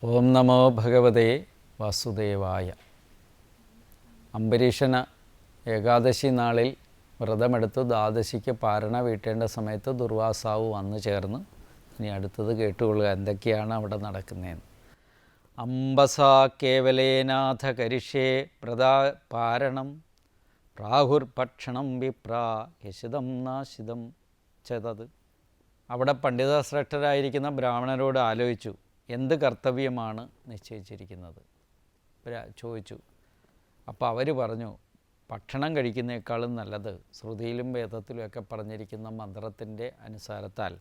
ഓം നമോ ഭഗവതേ വാസുദേവായ. അംബരീഷന് ഏകാദശി നാളിൽ വ്രതമെടുത്ത് ദ്വാദശിക്ക് പാരണ വീട്ടേണ്ട സമയത്ത് ദുർവാസാവ് വന്നു ചേർന്ന് ഇനി അടുത്തത് കേട്ടുകൊള്ളുക എന്തൊക്കെയാണ് അവിടെ നടക്കുന്നതെന്ന്. അംബസാ കേവലേനാഥ കരിഷ്യേ വ്രതാ പാരണം പ്രാഹുർഭക്ഷണം വിപ്രാ യശിതം നാശിതം ചെയ്തത്. അവിടെ പണ്ഡിതശ്രേഷ്ഠരായിരിക്കുന്ന ബ്രാഹ്മണരോട് ആലോചിച്ചു, എന്ത് കർത്തവ്യമാണ് നിശ്ചയിച്ചിരിക്കുന്നത് ചോദിച്ചു. അപ്പോൾ അവർ പറഞ്ഞു, ഭക്ഷണം കഴിക്കുന്നേക്കാളും നല്ലത് ശ്രുതിയിലും വേദത്തിലുമൊക്കെ പറഞ്ഞിരിക്കുന്ന മന്ത്രത്തിൻ്റെ അനുസാരത്താൽ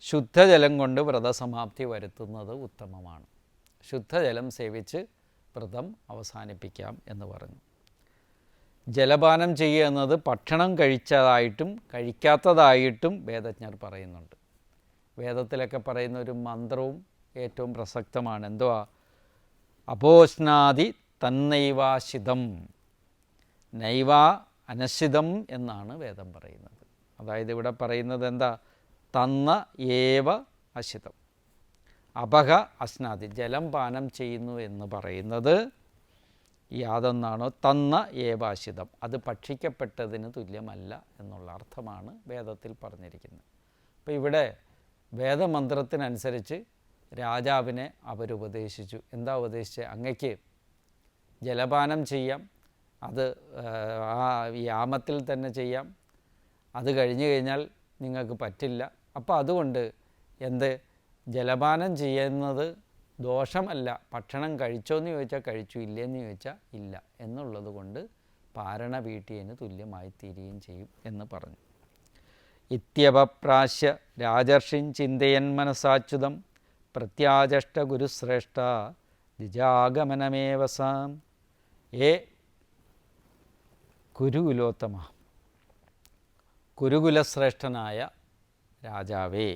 ശുദ്ധജലം കൊണ്ട് വ്രതസമാപ്തി വരുത്തുന്നത് ഉത്തമമാണ്. ശുദ്ധജലം സേവിച്ച് വ്രതം അവസാനിപ്പിക്കാം എന്ന് പറഞ്ഞു. ജലപാനം ചെയ്യുക എന്നത് ഭക്ഷണം കഴിച്ചതായിട്ടും കഴിക്കാത്തതായിട്ടും വേദജ്ഞർ പറയുന്നുണ്ട്. വേദത്തിലൊക്കെ പറയുന്ന ഒരു മന്ത്രവും ഏറ്റവും പ്രസക്തമാണ്. എന്തുവാ? അപോഷ്ണാതി തന്നൈവാശിതം നൈവാ അനശിതം എന്നാണ് വേദം പറയുന്നത്. അതായത് ഇവിടെ പറയുന്നത് എന്താ? തന്ന ഏവ അശിതം. അപഹ അശ്നാതി, ജലം പാനം ചെയ്യുന്നു എന്ന് പറയുന്നത് യാതൊന്നാണോ തന്ന ഏവാശിതം, അത് ഭക്ഷിക്കപ്പെട്ടതിന് തുല്യമല്ല എന്നുള്ള അർത്ഥമാണ് വേദത്തിൽ പറഞ്ഞിരിക്കുന്നത്. അപ്പോൾ ഇവിടെ വേദമന്ത്രത്തിനനുസരിച്ച് രാജാവിനെ അവരുപദേശിച്ചു. എന്താ ഉപദേശിച്ചത്? അങ്ങയ്ക്ക് ജലപാനം ചെയ്യാം, അത് ആ യാമത്തിൽ തന്നെ ചെയ്യാം, അത് കഴിഞ്ഞു കഴിഞ്ഞാൽ നിങ്ങൾക്ക് പറ്റില്ല. അപ്പോൾ അതുകൊണ്ട് ജലപാനം ചെയ്യുന്നത് ദോഷമല്ല. ഭക്ഷണം കഴിച്ചോന്ന് ചോദിച്ചാൽ കഴിച്ചു, ഇല്ലയെന്ന് ചോദിച്ചാൽ ഇല്ല എന്നുള്ളത് കൊണ്ട് പാരണ വീട്ടിയതിന് തുല്യമായി തീരുകയും ചെയ്യും എന്ന് പറഞ്ഞു. ഇത്യപപ്രാശ്യ രാജർഷിൻ ചിന്തയൻ മനസാച്യുതം പ്രത്യാചഷ്ട ഗുരുശ്രേഷ്ഠ ദ്വിജാഗമനമേവസാം. കുരുകുലോത്തമ, കുരുകുലശ്രേഷ്ഠനായ രാജാവേ,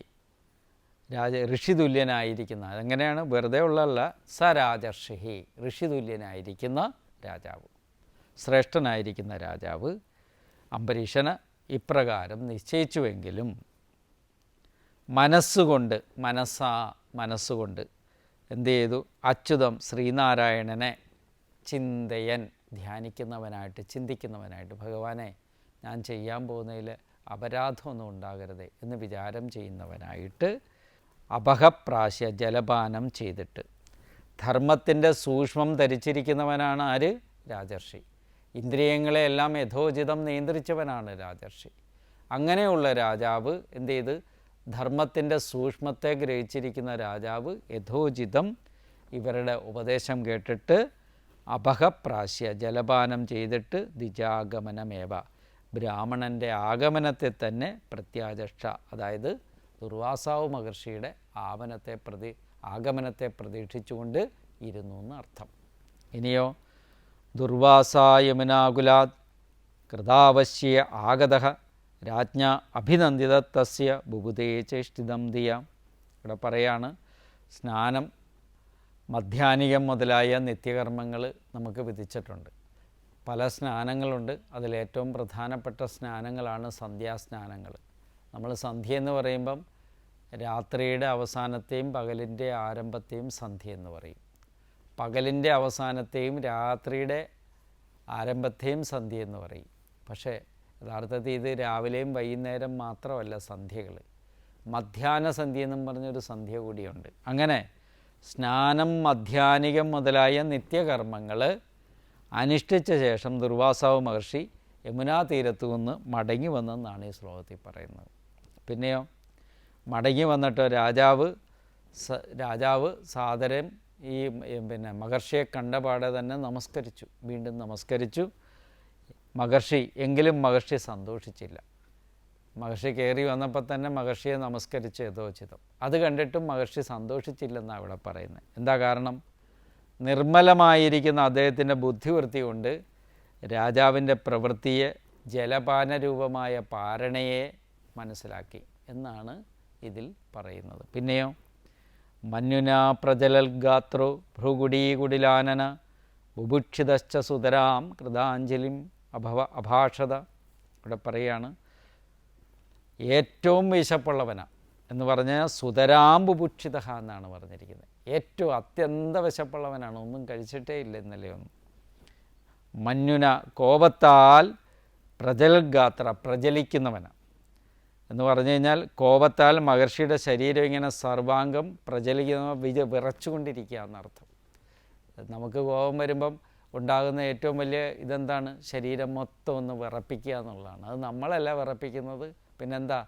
ഋഷിതുല്യനായിരിക്കുന്ന, അതെങ്ങനെയാണ്? വെറുതെ ഉള്ളതല്ല. സരാജർഷി, ഋഷിതുല്യനായിരിക്കുന്ന രാജാവ്, ശ്രേഷ്ഠനായിരിക്കുന്ന രാജാവ് അംബരീഷന് ഇപ്രകാരം നിശ്ചയിച്ചുവെങ്കിലും മനസ്സുകൊണ്ട് എന്തു ചെയ്തു? അച്യുതം ശ്രീനാരായണനെ ചിന്തയൻ, ധ്യാനിക്കുന്നവനായിട്ട്, ചിന്തിക്കുന്നവനായിട്ട്, ഭഗവാനെ ഞാൻ ചെയ്യാൻ പോകുന്നതിൽ അപരാധമൊന്നും ഉണ്ടാകരുതേ എന്ന് വിചാരം ചെയ്യുന്നവനായിട്ട് അപഹപ്രാശ്യ, ജലപാനം ചെയ്തിട്ട്. ധർമ്മത്തിൻ്റെ സൂക്ഷ്മം ധരിച്ചിരിക്കുന്നവനാണ് ആര്? രാജർഷി. ഇന്ദ്രിയങ്ങളെയെല്ലാം യഥോചിതം നിയന്ത്രിച്ചവനാണ് രാജർഷി. അങ്ങനെയുള്ള രാജാവ് എന്ത് ചെയ്ത്? ധർമ്മത്തിൻ്റെ സൂക്ഷ്മത്തെ ഗ്രഹിച്ചിരിക്കുന്ന രാജാവ് യഥോചിതം ഇവരുടെ ഉപദേശം കേട്ടിട്ട് അപഹപ്രാശ്യ, ജലപാനം ചെയ്തിട്ട് ദ്വിജാഗമനമേവ, ബ്രാഹ്മണൻ്റെ ആഗമനത്തെ തന്നെ പ്രത്യാചക്ഷ, അതായത് ദുർവാസാവ് മഹർഷിയുടെ ആഗമനത്തെ പ്രതീക്ഷിച്ചുകൊണ്ട് ഇരുന്നു എന്നർത്ഥം. ഇനിയോ ദുർവാസായമുനാകുലാത് കൃതാവശ്യ ആഗതഃ രാജ്ഞ അഭിനന്ദിത തസ്യ ബുബുധേ ചേഷ്ടിതം ദിയാം. ഇവിടെ പറയാണ്, സ്നാനം, മധ്യാഹ്നികം മുതലായ നിത്യകർമ്മങ്ങൾ നമുക്ക് വിധിച്ചിട്ടുണ്ട്. പല സ്നാനങ്ങളുണ്ട്. അതിലേറ്റവും പ്രധാനപ്പെട്ട സ്നാനങ്ങളാണ് സന്ധ്യാസ്നാനങ്ങൾ. നമ്മൾ സന്ധ്യ എന്ന് പറയുമ്പം രാത്രിയുടെ അവസാനത്തെയും പകലിൻ്റെ ആരംഭത്തെയും സന്ധ്യ എന്ന് പറയും. പകലിൻ്റെ അവസാനത്തെയും രാത്രിയുടെ ആരംഭത്തെയും സന്ധ്യ എന്ന് പറയും. പക്ഷേ യഥാർത്ഥത്തിൽ ഇത് രാവിലെയും വൈകുന്നേരം മാത്രമല്ല സന്ധ്യകൾ. മധ്യാഹ്ന സന്ധ്യ എന്നും പറഞ്ഞൊരു സന്ധ്യ കൂടിയുണ്ട്. അങ്ങനെ സ്നാനം, മധ്യാഹ്നികം മുതലായ നിത്യകർമ്മങ്ങൾ അനുഷ്ഠിച്ച ശേഷം ദുർവാസാവ് മഹർഷി യമുനാ തീരത്തു നിന്ന് മടങ്ങി വന്നെന്നാണ് ഈ ശ്ലോകത്തിൽ പറയുന്നത്. പിന്നെയോ മടങ്ങി വന്നിട്ട് രാജാവ് സാദരം ഈ മഹർഷിയെ കണ്ടപാടെ തന്നെ നമസ്കരിച്ചു, വീണ്ടും നമസ്കരിച്ചു. മഹർഷി സന്തോഷിച്ചില്ല. മഹർഷി കയറി വന്നപ്പോൾ തന്നെ മഹർഷിയെ നമസ്കരിച്ച് യഥോചിതം. അത് കണ്ടിട്ടും മഹർഷി സന്തോഷിച്ചില്ലെന്നാണ് ഇവിടെ പറയുന്നത്. എന്താ കാരണം? നിർമ്മലമായിരിക്കുന്ന അദ്ദേഹത്തിൻ്റെ ബുദ്ധിവൃത്തി കൊണ്ട് രാജാവിൻ്റെ പ്രവൃത്തിയെ, ജലപാനരൂപമായ പാരണയെ മനസ്സിലാക്കി എന്നാണ് ഇതിൽ പറയുന്നത്. പിന്നെയോ മന്യുനാ പ്രജലൽഗാത്രോ ഭ്രുകുടീകുടിലാനന ബുഭുക്ഷിതശ്ച സുതരാം കൃതാഞ്ജലിം അഭാഷത. ഇവിടെ പറയുകയാണ്, ഏറ്റവും വിശപ്പുള്ളവനാണ് എന്ന് പറഞ്ഞാൽ സുതരാം ബുഭുക്ഷിത എന്നാണ് പറഞ്ഞിരിക്കുന്നത്. ഏറ്റവും അത്യന്ത വിശപ്പുള്ളവനാണ്, ഒന്നും കഴിച്ചിട്ടേ ഇല്ല ഇന്നലെ ഒന്നും. മഞ്ഞുന കോപത്താൽ പ്രജൽഗാത്ര, പ്രജലിക്കുന്നവനാണ് എന്ന് പറഞ്ഞു കഴിഞ്ഞാൽ കോപത്താൽ മഹർഷിയുടെ ശരീരം ഇങ്ങനെ സർവാംഗം പ്രജലിക്കുന്ന, വിറച്ചുകൊണ്ടിരിക്കുക എന്നർത്ഥം. നമുക്ക് കോപം വരുമ്പം ഉണ്ടാകുന്ന ഏറ്റവും വലിയ ഇതെന്താണ്? ശരീരം മൊത്തം ഒന്ന് വിറപ്പിക്കുക എന്നുള്ളതാണ്. അത് നമ്മളല്ല വിറപ്പിക്കുന്നത്, പിന്നെന്താ?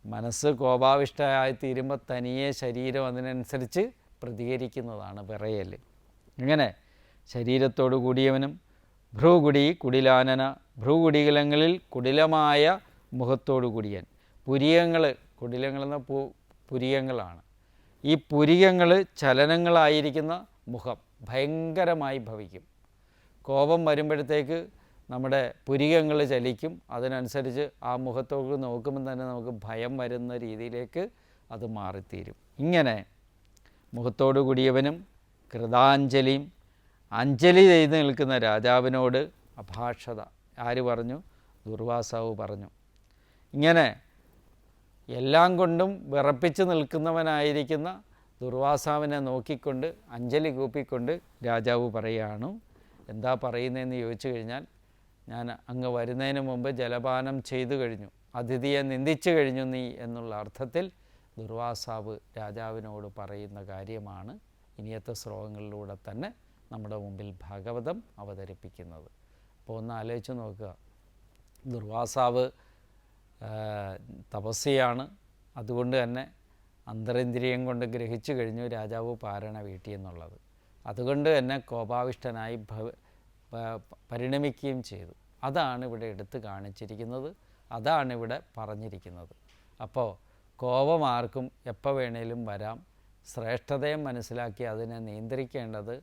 മനസ്സ് കോപാവിഷ്ടമായി തീരുമ്പോൾ തനിയെ ശരീരം അതിനനുസരിച്ച് പ്രതികരിക്കുന്നതാണ് വിറയൽ. ഇങ്ങനെ ശരീരത്തോടു കൂടിയവനും ഭ്രൂകുടി കുടിലാനന, ഭ്രൂകുടിലങ്ങളിൽ കുടിലമായ മുഖത്തോടു കൂടിയൻ. പുരികങ്ങൾ, കുടിലങ്ങളെന്ന പുരികങ്ങളാണ്. ഈ പുരികങ്ങൾ ചലനങ്ങളായിരിക്കുന്ന മുഖം ഭയങ്കരമായി ഭവിക്കും. കോപം വരുമ്പോഴത്തേക്ക് നമ്മുടെ പുരികങ്ങൾ ചലിക്കും. അതിനനുസരിച്ച് ആ മുഖത്തോട് നോക്കുമ്പോൾ തന്നെ നമുക്ക് ഭയം വരുന്ന രീതിയിലേക്ക് അത് മാറിത്തീരും. ഇങ്ങനെ മുഖത്തോടു കൂടിയവനും കൃതാഞ്ജലിയും, അഞ്ജലി ചെയ്ത് നിൽക്കുന്ന രാജാവിനോട് അഭാഷത. ആര് പറഞ്ഞു? ദുർവാസാവ് പറഞ്ഞു. ഇങ്ങനെ എല്ലാം കൊണ്ടും വിറപ്പിച്ച് നിൽക്കുന്നവനായിരിക്കുന്ന ദുർവാസാവിനെ നോക്കിക്കൊണ്ട് അഞ്ജലി കൂപ്പിക്കൊണ്ട് രാജാവ് പറയുകയാണ്. എന്താ പറയുന്നതെന്ന് ചോദിച്ചു കഴിഞ്ഞാൽ, ഞാൻ അങ്ങ് വരുന്നതിന് മുമ്പ് ജലപാനം ചെയ്തു കഴിഞ്ഞു, അതിഥിയെ നിന്ദിച്ചു കഴിഞ്ഞു നീ എന്നുള്ള അർത്ഥത്തിൽ ദുർവാസാവ് രാജാവിനോട് പറയുന്ന കാര്യമാണ് ഇനിയത്തെ ശ്ലോകങ്ങളിലൂടെ തന്നെ നമ്മുടെ മുമ്പിൽ ഭാഗവതം അവതരിപ്പിക്കുന്നത്. അപ്പോൾ ഒന്ന് ആലോചിച്ച് നോക്കുക. ദുർവാസാവ് തപസ്വിയാണ്. അതുകൊണ്ട് തന്നെ അന്തരിന്ദ്രിയം കൊണ്ട് ഗ്രഹിച്ചു കഴിഞ്ഞു രാജാവ് പാരണ വീട്ടി എന്നുള്ളത്. അതുകൊണ്ട് തന്നെ കോപാവിഷ്ടനായി പരിണമിക്കുകയും ചെയ്തു. അതാണ് ഇവിടെ എടുത്ത് കാണിച്ചിരിക്കുന്നത്, അതാണ് ഇവിടെ പറഞ്ഞിരിക്കുന്നത്. അപ്പോൾ കോപം ആർക്കും എപ്പോൾ വേണേലും വരാം. ശ്രേഷ്ഠതയെ മനസ്സിലാക്കി അതിനെ നിയന്ത്രിക്കേണ്ടത്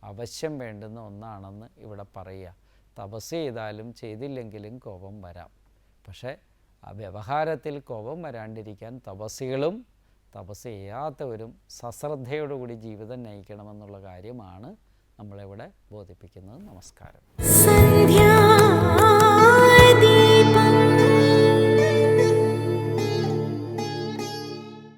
അവശ്യം വേണ്ടുന്ന ഒന്നാണെന്ന് ഇവിടെ പറയുക. തപസ് ചെയ്താലും ചെയ്തില്ലെങ്കിലും കോപം വരാം. പക്ഷേ ആ വ്യവഹാരത്തിൽ കോപം വരാണ്ടിരിക്കാൻ തപസ്സികളും തപസ് ചെയ്യാത്തവരും സശ്രദ്ധയോടുകൂടി ജീവിതം നയിക്കണമെന്നുള്ള കാര്യമാണ് നമ്മളിവിടെ ബോധിപ്പിക്കുന്നത്. നമസ്കാരം.